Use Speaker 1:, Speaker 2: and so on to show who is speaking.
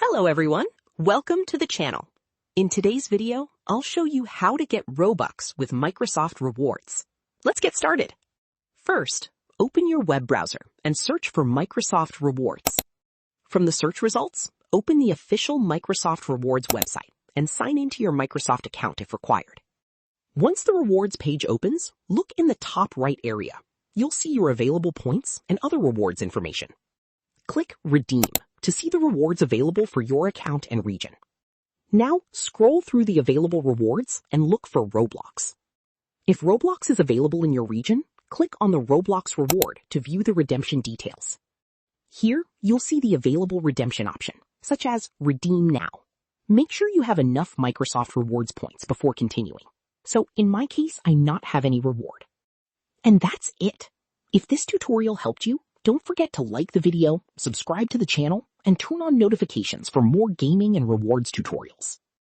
Speaker 1: Hello everyone, welcome to the channel. In today's video, I'll show you how to get Robux with Microsoft Rewards. Let's get started. First, open your web browser and search for Microsoft Rewards. From the search results, open the official Microsoft Rewards website and sign into your Microsoft account if required. Once the rewards page opens, look in the top right area. You'll see your available points and other rewards information. Click Redeem to see the rewards available for your account and region. Now scroll through the available rewards and look for Roblox. If Roblox is available in your region, click on the Roblox reward to view the redemption details. Here, you'll see the available redemption option, such as Redeem Now. Make sure you have enough Microsoft Rewards points before continuing. So in my case, I not have any reward. And that's it. If this tutorial helped you, don't forget to like the video, subscribe to the channel, and turn on notifications for more gaming and rewards tutorials.